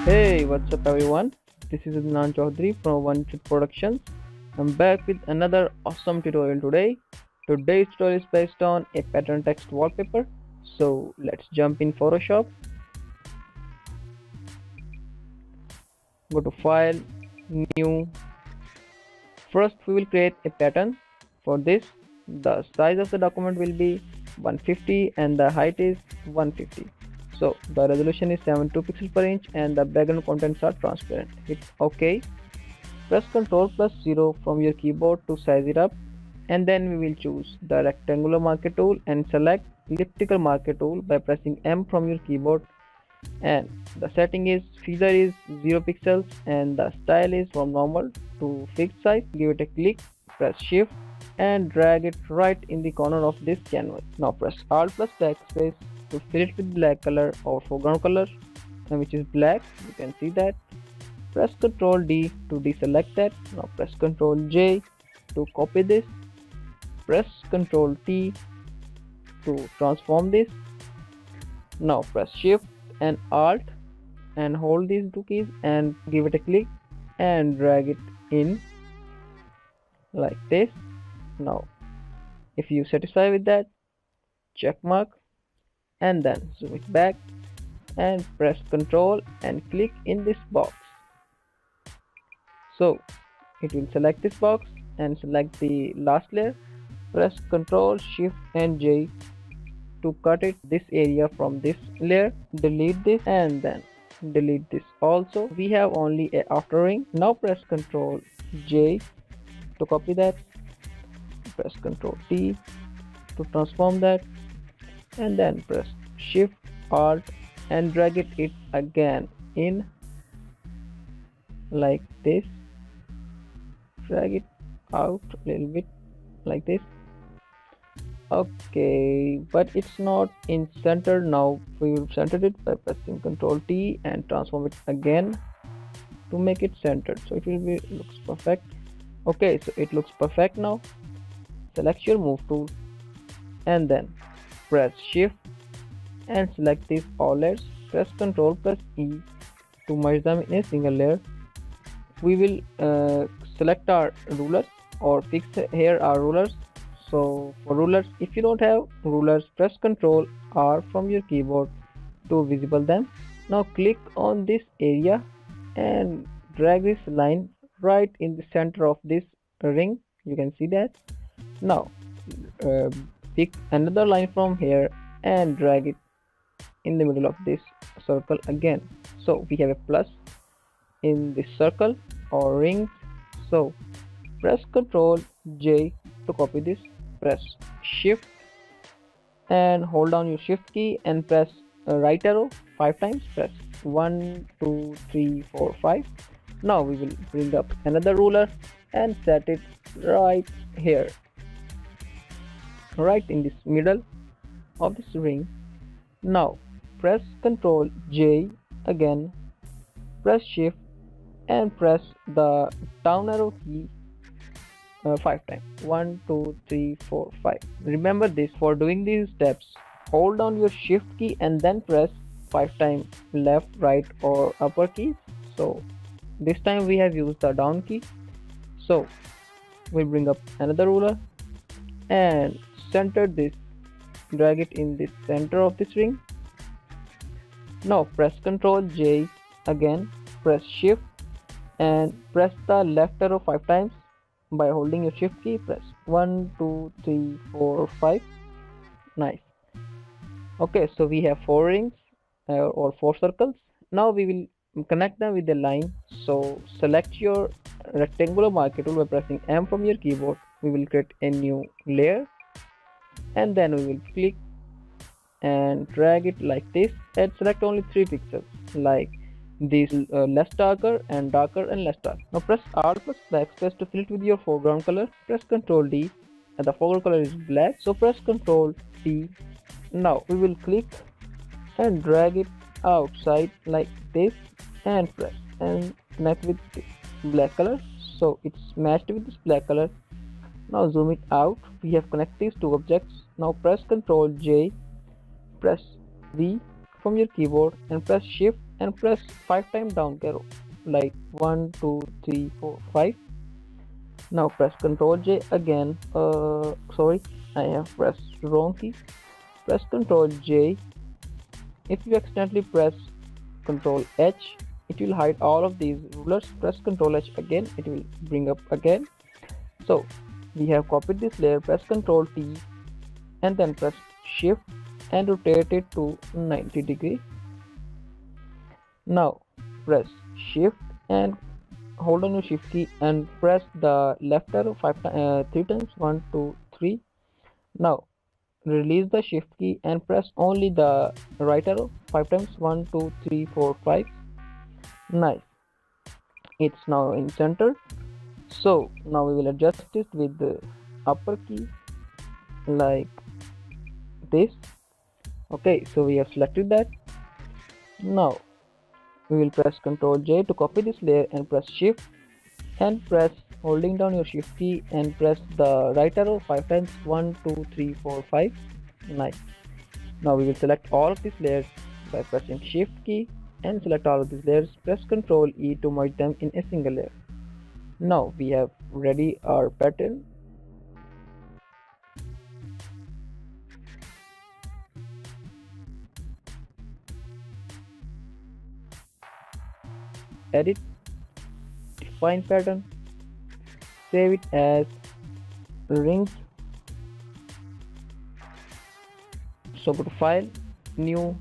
Hey, what's up everyone? This is Adnan Chaudhary from One Trip Productions. I'm back with another awesome tutorial today. Today's tutorial is based on a pattern text wallpaper. So let's jump in Photoshop. Go to File, New. First we will create a pattern. For this, the size of the document will be 150 and the height is 150. So the resolution is 72 pixels per inch and the background contents are transparent. Hit OK. Press Ctrl plus 0 from your keyboard to size it up, and then we will choose the rectangular marker tool and select elliptical marker tool by pressing M from your keyboard, and the setting is feather is 0 pixels and the style is from normal to fixed size. Give it a click, press shift and drag it right in the corner of this canvas. Now press Alt plus backspace to fill it with black color or foreground color, which is black. You can see that. Press Ctrl D to deselect that. Now press Ctrl J to copy this. Press Ctrl T to transform this. Now press Shift and Alt and hold these two keys and give it a click and drag it in like this. Now if you satisfy with that, check mark and then zoom it back and press Ctrl and click in this box. So it will select this box and select the last layer. Press Ctrl Shift and J to cut it this area from this layer. Delete this and then delete this also. We have only a outer ring. Now press Ctrl J to copy that. Press Ctrl T to transform that and then press Shift Alt and drag it again in like this. Drag it out a little bit like this. Okay, but it's not in center. Now we will center it by pressing Ctrl T and transform it again to make it centered, so it will be looks perfect. Okay, so it looks perfect now. Select your move tool and then press shift and select these all layers. Press Ctrl plus E to merge them in a single layer. We will select our rulers or fix here our rulers. So for rulers, if you don't have rulers, press Ctrl R from your keyboard to visible them. Now click on this area and drag this line right in the center of this ring. You can see that. Now pick another line from here and drag it in the middle of this circle again. So we have a plus in this circle or ring. So press Ctrl J to copy this. Press shift and hold down your shift key and press right arrow 5 times. Press 1 2 3 4 5. Now we will bring up another ruler and set it right here, right in this middle of this ring. Now press Ctrl J again, press shift and press the down arrow key 5 times. 1 2 3 4 5. Remember this, for doing these steps, hold down your shift key and then press 5 times left, right or upper keys. So this time we have used the down key. So we'll bring up another ruler and center this, drag it in the center of this ring. Now press Ctrl J again, press shift and press the left arrow 5 times. By holding your shift key, press 1 2 3 4 5. Nice. Okay, so we have 4 rings or 4 circles. Now we will connect them with a line. So select your rectangular marker tool by pressing M from your keyboard. We will create a new layer and then we will click and drag it like this and select only 3 pixels like this, less darker and darker and less dark. Now press Alt plus backspace to fill it with your foreground color. Press Ctrl D and the foreground color is black, so press Ctrl T. Now we will click and drag it outside like this and press and connect with this black color, so it's matched with this black color. Now zoom it out. We have connected these two objects. Now press Ctrl J, press V from your keyboard and press Shift and press 5 times down arrow like 1 2 3 4 5. Now press Ctrl J again. Sorry, I have pressed wrong key. Press Ctrl J. If you accidentally press Ctrl H, it will hide all of these rulers. Press Ctrl H again, it will bring up again. So we have copied this layer. Press Ctrl T and then press Shift and rotate it to 90 degree. Now press Shift and hold on your Shift key and press the left arrow 3 times, 1 2 3. Now release the Shift key and press only the right arrow 5 times, 1 2 3 4 5. Nice, it's now in center. So now we will adjust it with the upper key like this. Okay, so we have selected that. Now we will press Ctrl J to copy this layer and press Shift and press holding down your Shift key and press the right arrow 5 times, 1 2 3 4 5. Nice. Now we will select all of these layers by pressing Shift key and select all of these layers. Press Ctrl E to merge them in a single layer. Now we have ready our pattern. Edit, define pattern, save it as rings. So go to File, New.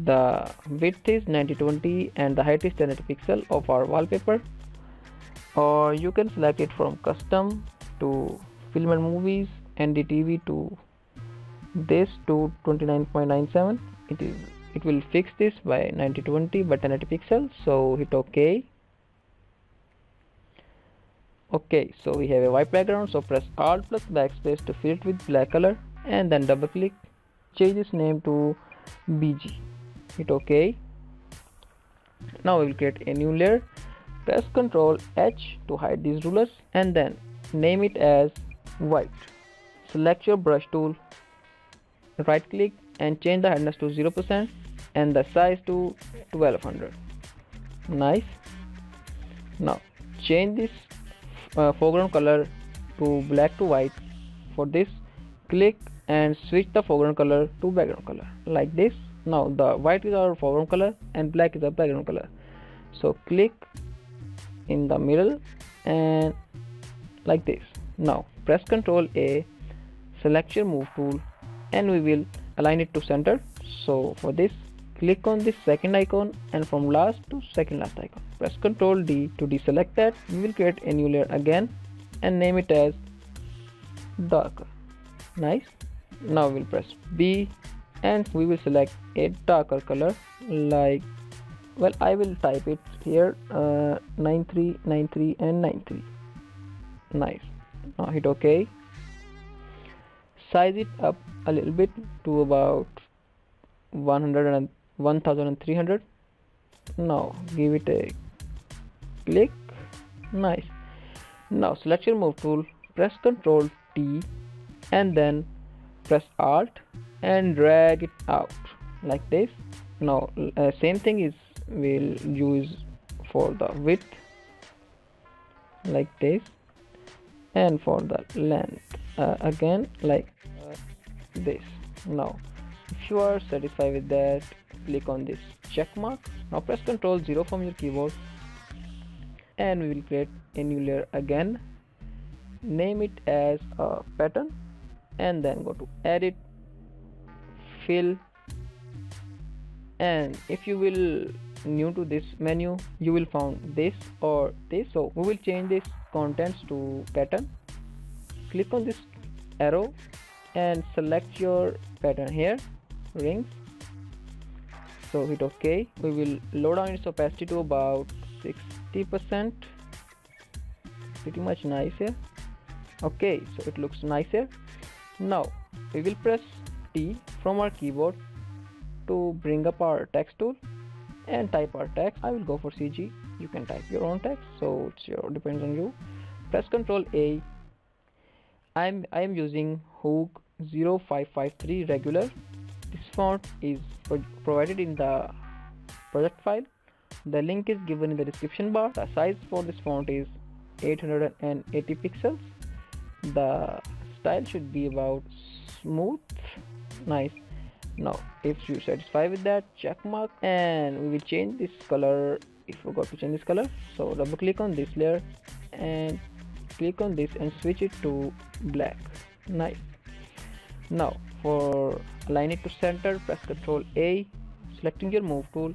The width is 9020 and the height is 1080 pixel of our wallpaper. Or you can select it from custom to film and movies, NDTV to this to 29.97. It will fix this by 9020 by 1080 pixels. So hit OK. Okay, so we have a white background. So press Alt plus backspace to fill it with black color and then double click. Change this name to BG. Hit OK. Now we will create a new layer. Press Ctrl H to hide these rulers and then name it as white. Select your brush tool, right click and change the hardness to 0% and the size to 1200. Nice. Now change this foreground color to black to white. For this, click and switch the foreground color to background color like this. Now the white is our foreground color and black is our background color. So click in the middle and like this. Now press Ctrl A, select your move tool and we will align it to center. So for this, click on this second icon and from last to second last icon. Press Ctrl D to deselect that. We will create a new layer again and name it as darker. Nice. Now we'll press B and we will select a darker color like, well, I will type it here 93 93 and 93. Nice. Now hit OK. Size it up a little bit to about 100 and 1300. Now give it a click. Nice. Now select your move tool, press Ctrl T and then press Alt and drag it out like this. Now same thing is we'll use for the width like this and for the length again like this. Now if you are satisfied with that, click on this check mark. Now press Ctrl 0 from your keyboard and we will create a new layer again. Name it as a pattern and then go to edit, fill, and if you will new to this menu you will found this or this. So we will change this contents to pattern. Click on this arrow and select your pattern here, rings. So hit OK. We will lower down its opacity to about 60%. Pretty much nice here. Okay, so it looks nice here. Now we will press T from our keyboard to bring up our text tool and type our text. I will go for CG. You can type your own text, so depends on you. Press Ctrl A. I am using Hook 0553 regular. This font is provided in the project file. The link is given in the description bar. The size for this font is 880 pixels. The style should be about smooth, nice. Now if you satisfied with that, check mark, and we will change this color. I forgot to change this color, so double click on this layer and click on this and switch it to black. Nice. Now for align it to center, press Ctrl A, selecting your move tool,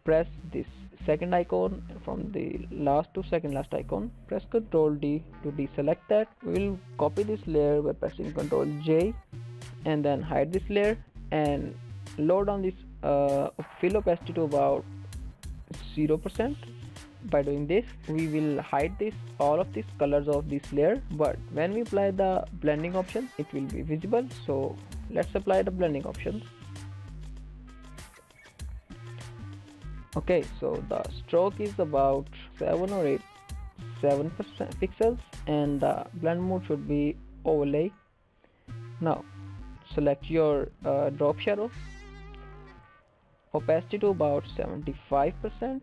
press this second icon from the last to second last icon, press Ctrl D to deselect that. We will copy this layer by pressing Ctrl J and then hide this layer and lower down this fill opacity to about 0%. By doing this, we will hide all of these colors of this layer, but when we apply the blending option, it will be visible. So let's apply the blending options. Okay, so the stroke is about 7 or 8 7% pixels, and the blend mode should be overlay. Now select your drop shadow, opacity to about 75%,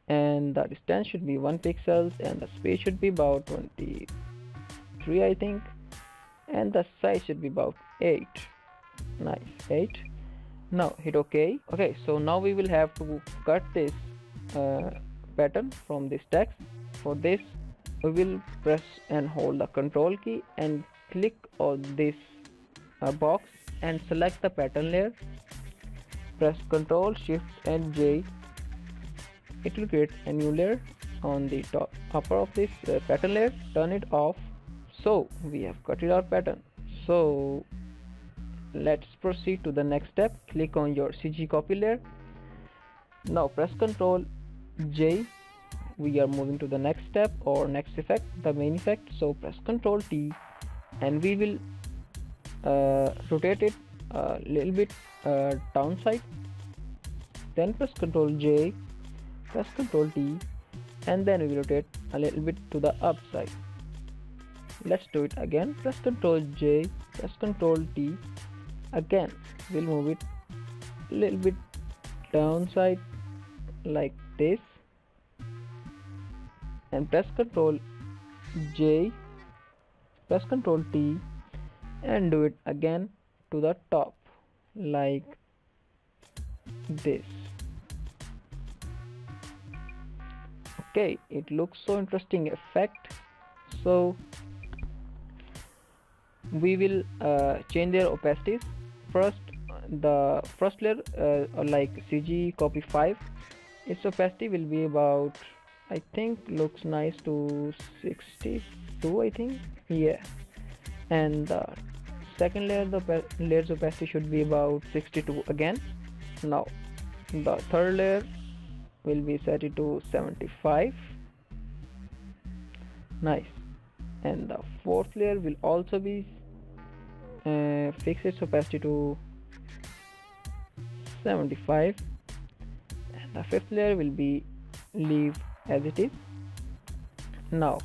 and the distance should be 1 pixel, and the space should be about 23 I think, and the size should be about 8. Nice, 8. Now hit OK. Okay, so now we will have to cut this pattern from this text. For this, we will press and hold the Control key and click on this box and select the pattern layer. Press Control Shift and J. It will create a new layer on the top upper of this pattern layer. Turn it off. So we have cut our pattern. So let's proceed to the next step. Click on your CG copy layer. Now press Ctrl J. We are moving to the next step or next effect, the main effect. So press Ctrl T and we will rotate it a little bit downside. Then press Ctrl J, press Ctrl T, and then we will rotate a little bit to the upside. Let's do it again. Press Ctrl J, press Ctrl T. Again we'll move it a little bit downside like this, and press Ctrl J, press Ctrl T, and do it again to the top like this. Okay, it looks so interesting effect. So we will change their opacities. First, the first layer like CG copy 5, its opacity will be about, I think looks nice to 62 I think, yeah. And the second layer, the layer's opacity should be about 62 again. Now the third layer will be set it to 75. Nice. And the fourth layer will also be fix its opacity to 75, and the fifth layer will be leave as it is. Now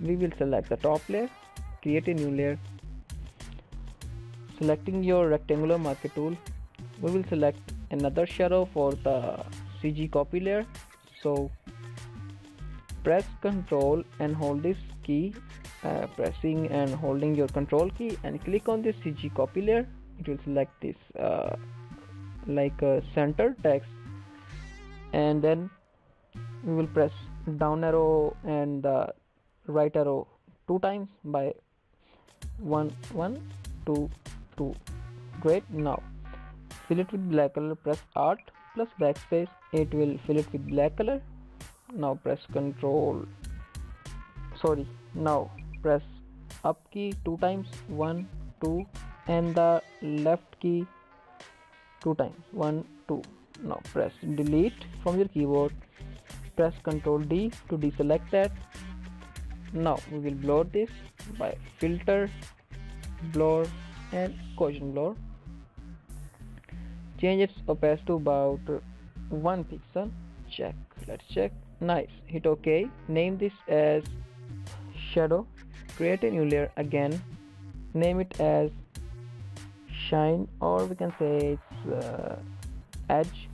we will select the top layer, create a new layer. Selecting your rectangular marquee tool, we will select another shadow for the CG copy layer. So press Ctrl and hold this key, pressing and holding your Control key, and click on this CG copy layer. It will select this like a center text, and then we will press down arrow and the right arrow 2 times by 1 1 2 2. Great. Now fill it with black color. Press Alt plus backspace. It will fill it with black color. Now press Control. Now press up key 2 times, 1 2, and the left key 2 times, 1 2. Now press delete from your keyboard, press Ctrl D to deselect that. Now we will blur this by filter, blur and Gaussian blur. Change its opacity to about 1 pixel. Check, let's check. Nice, hit OK. Name this as shadow. Create a new layer again, name it as shine, or we can say it's edge.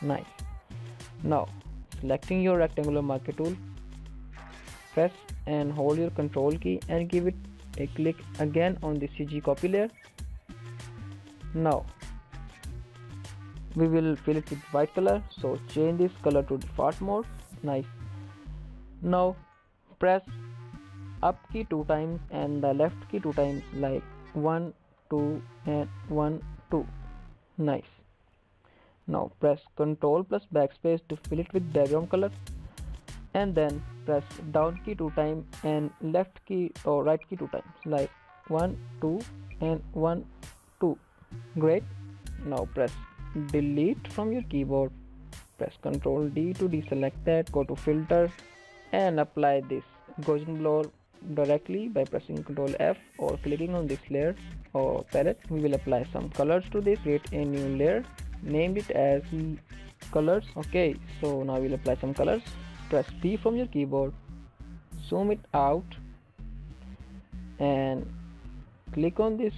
Nice. Now selecting your rectangular marquee tool, press and hold your control key and give it a click again on the CG copy layer. Now we will fill it with white color, so change this color to default mode. Nice. Now press up key 2 times and the left key 2 times, like 1 2 and 1 2. Nice. Now press Ctrl plus backspace to fill it with background color, and then press down key 2 times and left key or right key 2 times, like 1 2 and 1 2. Great. Now press delete from your keyboard, press Ctrl D to deselect that, go to filter and apply this Gaussian blur directly by pressing Ctrl F or clicking on this layer or palette. We will apply some colors to this, create a new layer, name it as colors. Okay, so now we'll apply some colors. Press P from your keyboard, zoom it out and click on this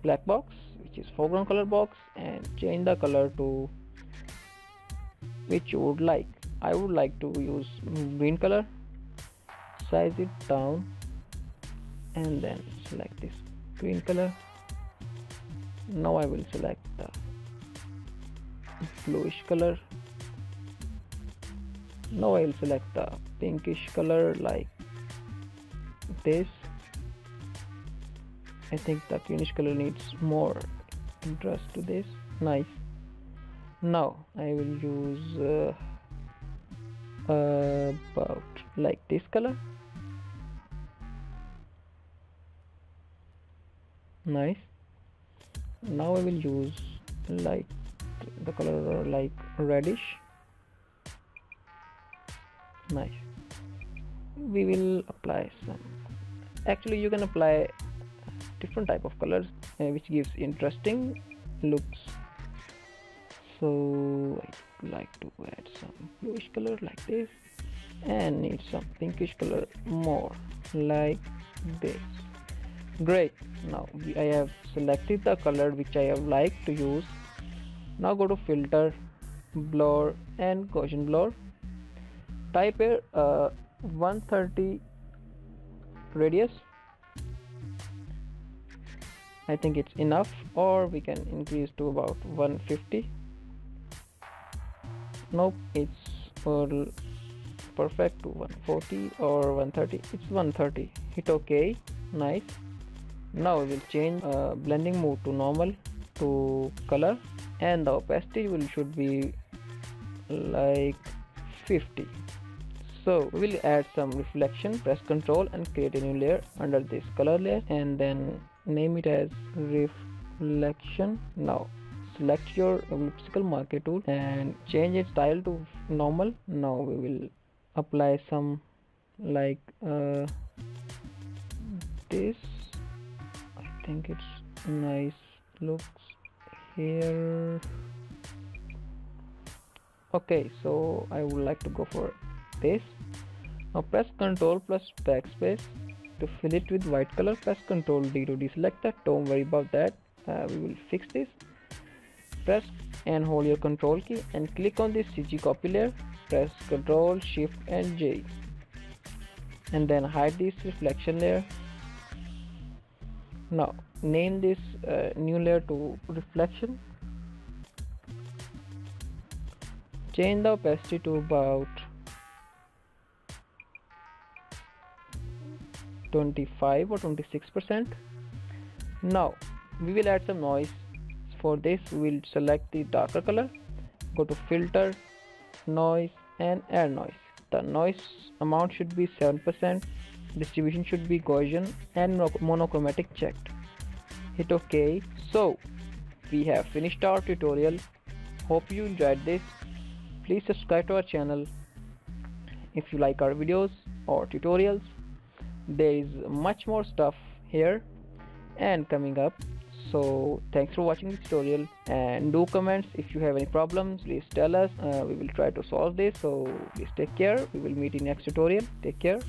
black box, which is foreground color box, and change the color to which you would like. I would like to use green color. Size it down and then select this green color. Now I will select the bluish color. Now I will select the pinkish color like this. I think the greenish color needs more interest to this. Nice. Now I will use about like this color. Nice. Now I will use like the color like reddish. Nice. We will apply some, actually you can apply different type of colors which gives interesting looks. So I'd like to add some bluish color like this and need some pinkish color more like this. Great. Now I have selected the color which I have liked to use. Now go to filter, blur and Gaussian blur. Type here 130 radius. I think it's enough, or we can increase to about 150. Nope, it's perfect to 140 or 130. It's 130. Hit OK. Nice. Now we will change blending mode to normal to color, and the opacity should be like 50. So we will add some reflection. Press Ctrl and create a new layer under this color layer and then name it as reflection. Now select your elliptical marquee tool and change its style to normal. Now we will apply some like this. I think it's nice looks here. Okay, so I would like to go for this. Now press Ctrl plus backspace to fill it with white color. Press Ctrl D to deselect that. Don't worry about that. We will fix this. Press and hold your Control key and click on this CG copy layer. Press Ctrl, Shift and J and then hide this reflection layer. Now name this new layer to reflection. Change the opacity to about 25 or 26%. Now we will add some noise. For this we will select the darker color, go to filter, noise and add noise. The noise amount should be 7%. distribution should be Gaussian and monochromatic checked. Hit OK. So we have finished our tutorial. Hope you enjoyed this. Please subscribe to our channel if you like our videos or tutorials. There is much more stuff here and coming up. So thanks for watching this tutorial, and do comments if you have any problems. Please tell us. We will try to solve this. So please take care. We will meet in next tutorial. Take care.